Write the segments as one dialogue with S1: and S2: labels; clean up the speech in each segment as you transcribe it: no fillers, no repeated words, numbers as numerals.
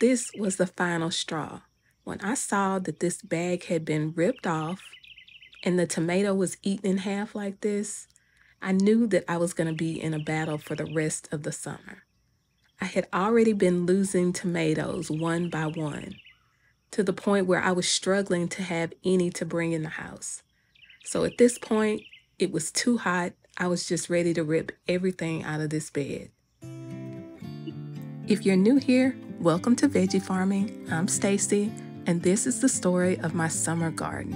S1: This was the final straw. When I saw that this bag had been ripped off and the tomato was eaten in half like this, I knew that I was going to be in a battle for the rest of the summer. I had already been losing tomatoes one by one, to the point where I was struggling to have any to bring in the house. So at this point, it was too hot. I was just ready to rip everything out of this bed. If you're new here, welcome to Veggie Farming. I'm Stacy, and this is the story of my summer garden.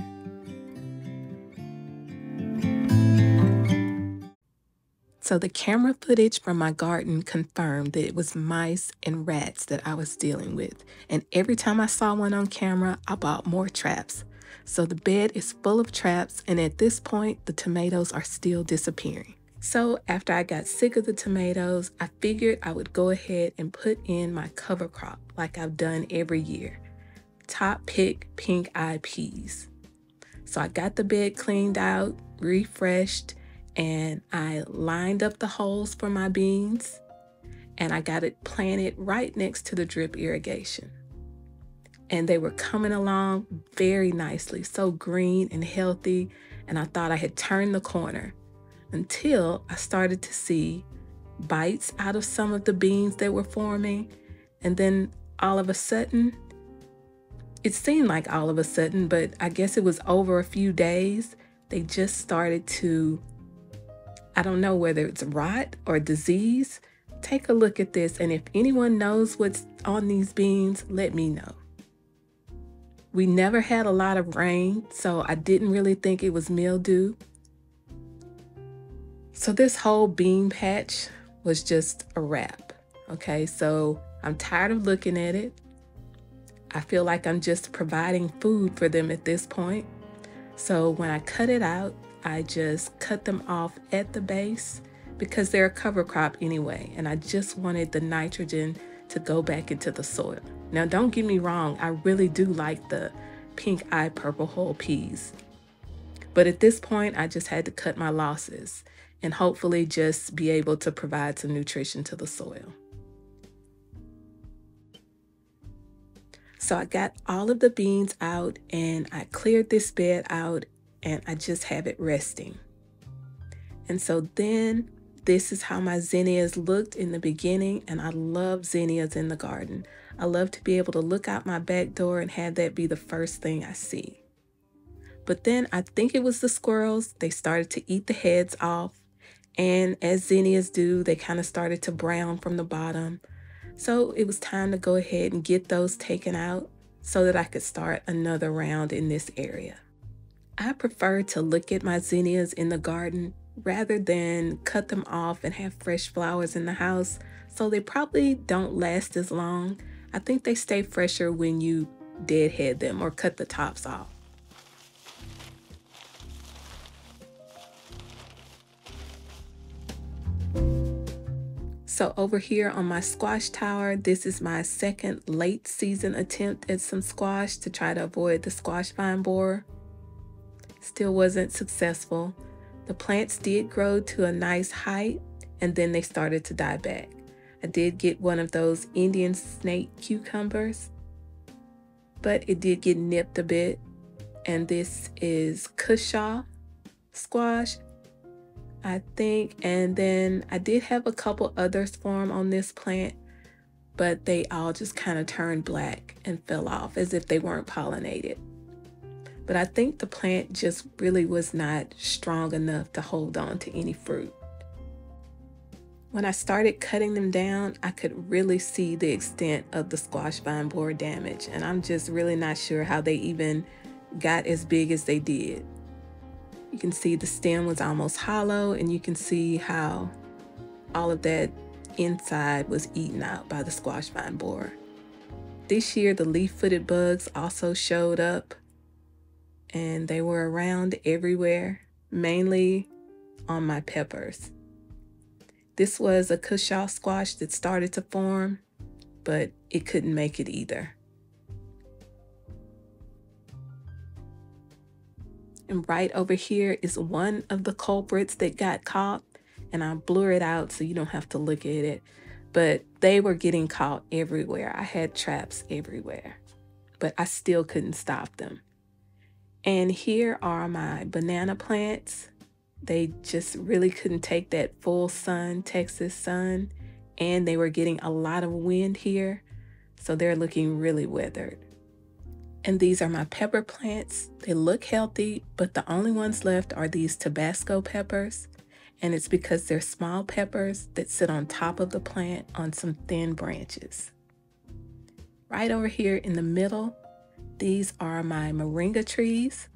S1: So the camera footage from my garden confirmed that it was mice and rats that I was dealing with. And every time I saw one on camera, I bought more traps. So the bed is full of traps, and at this point, the tomatoes are still disappearing. So after I got sick of the tomatoes, I figured I would go ahead and put in my cover crop like I've done every year. Top pick pink-eyed peas. So I got the bed cleaned out, refreshed, and I lined up the holes for my beans, and I got it planted right next to the drip irrigation. And they were coming along very nicely, so green and healthy, and I thought I had turned the corner until I started to see bites out of some of the beans that were forming, and then all of a sudden, it seemed like all of a sudden, but I guess it was over a few days, they just started to, I don't know whether it's rot or disease. Take a look at this, and if anyone knows what's on these beans, let me know. We never had a lot of rain, so I didn't really think it was mildew. So this whole bean patch was just a wrap. Okay, so I'm tired of looking at it. I feel like I'm just providing food for them at this point. So when I cut it out, I just cut them off at the base because they're a cover crop anyway, and I just wanted the nitrogen to go back into the soil. Now, don't get me wrong, I really do like the pink-eyed purple hull peas. But at this point, I just had to cut my losses and hopefully just be able to provide some nutrition to the soil. So I got all of the beans out and I cleared this bed out and I just have it resting. And so then this is how my zinnias looked in the beginning, and I love zinnias in the garden. I love to be able to look out my back door and have that be the first thing I see. But then I think it was the squirrels. They started to eat the heads off, and as zinnias do, they kind of started to brown from the bottom. So it was time to go ahead and get those taken out so that I could start another round in this area. I prefer to look at my zinnias in the garden rather than cut them off and have fresh flowers in the house, so they probably don't last as long. I think they stay fresher when you deadhead them or cut the tops off. So over here on my squash tower, this is my second late season attempt at some squash to try to avoid the squash vine borer. Still wasn't successful. The plants did grow to a nice height and then they started to die back. I did get one of those Indian snake cucumbers, but it did get nipped a bit. And this is Cushaw squash, I think. And then I did have a couple others form on this plant, but they all just kind of turned black and fell off as if they weren't pollinated. But I think the plant just really was not strong enough to hold on to any fruit. When I started cutting them down, I could really see the extent of the squash vine borer damage, and I'm just really not sure how they even got as big as they did. You can see the stem was almost hollow, and you can see how all of that inside was eaten out by the squash vine borer. This year, the leaf-footed bugs also showed up, and they were around everywhere, mainly on my peppers. This was a Cushaw squash that started to form, but it couldn't make it either. And right over here is one of the culprits that got caught, and I'll blur it out so you don't have to look at it. but they were getting caught everywhere. I had traps everywhere, but I still couldn't stop them. And here are my banana plants. They just really couldn't take that full sun, Texas sun, and they were getting a lot of wind here, so they're looking really weathered. And these are my pepper plants. They look healthy, but the only ones left are these Tabasco peppers, and it's because they're small peppers that sit on top of the plant on some thin branches. Right over here in the middle, these are my moringa trees,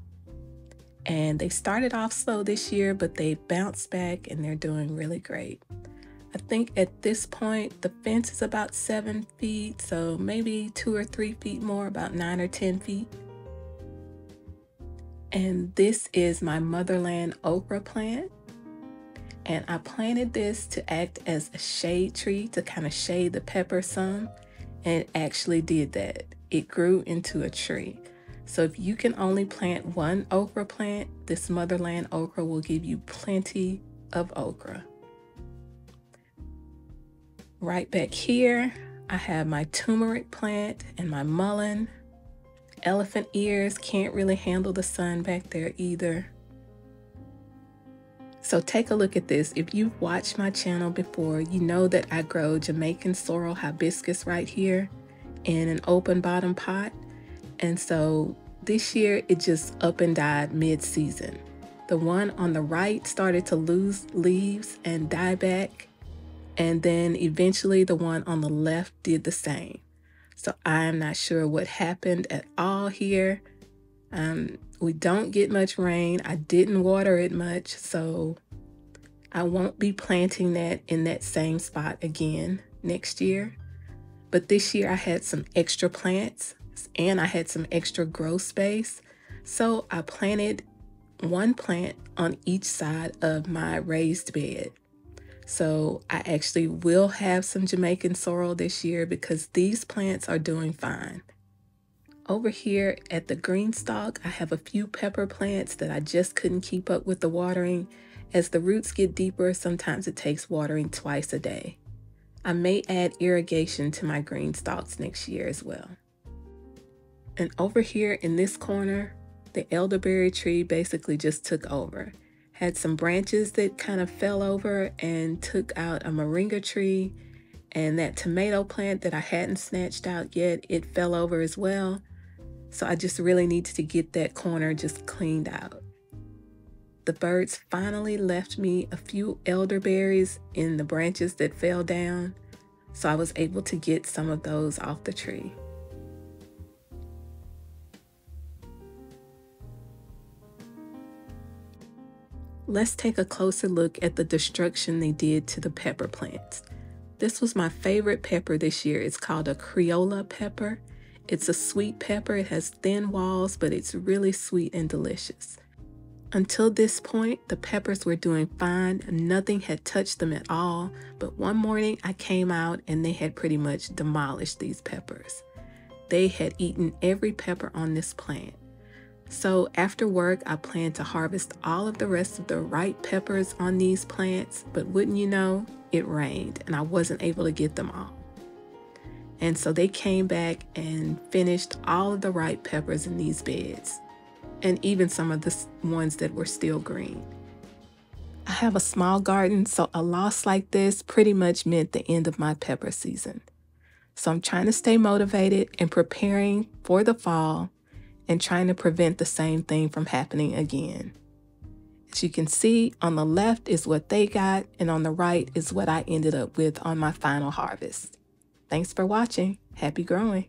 S1: and they started off slow this year, but they bounced back and they're doing really great. I think at this point, the fence is about 7 feet, so maybe 2 or 3 feet more, about 9 or 10 feet. And this is my Motherland okra plant. And I planted this to act as a shade tree to kind of shade the pepper some, and it actually did that. It grew into a tree. So if you can only plant one okra plant, this Motherland okra will give you plenty of okra. Right back here, I have my turmeric plant and my mullein. Elephant ears can't really handle the sun back there either. So take a look at this. If you've watched my channel before, you know that I grow Jamaican sorrel hibiscus right here in an open bottom pot. And so this year it just up and died mid-season. The one on the right started to lose leaves and die back. And then eventually the one on the left did the same. So I'm not sure what happened at all here. We don't get much rain. I didn't water it much, so I won't be planting that in that same spot again next year. But this year I had some extra plants and I had some extra grow space. So I planted one plant on each side of my raised bed. So I actually will have some Jamaican sorrel this year because these plants are doing fine. Over here at the green stalk, I have a few pepper plants that I just couldn't keep up with the watering. As the roots get deeper, sometimes it takes watering twice a day. I may add irrigation to my green stalks next year as well. And over here in this corner, the elderberry tree basically just took over. Had some branches that kind of fell over and took out a moringa tree, and that tomato plant that I hadn't snatched out yet, it fell over as well. So I just really needed to get that corner just cleaned out. The birds finally left me a few elderberries in the branches that fell down, so I was able to get some of those off the tree. Let's take a closer look at the destruction they did to the pepper plants. This was my favorite pepper this year. It's called a Criolla pepper. It's a sweet pepper. It has thin walls, but it's really sweet and delicious. Until this point, the peppers were doing fine. Nothing had touched them at all. But one morning I came out and they had pretty much demolished these peppers. They had eaten every pepper on this plant. So after work, I planned to harvest all of the rest of the ripe peppers on these plants, but wouldn't you know, it rained and I wasn't able to get them all. And so they came back and finished all of the ripe peppers in these beds, and even some of the ones that were still green. I have a small garden, so a loss like this pretty much meant the end of my pepper season. So I'm trying to stay motivated and preparing for the fall and trying to prevent the same thing from happening again. As you can see, on the left is what they got, and on the right is what I ended up with on my final harvest. Thanks for watching. Happy growing.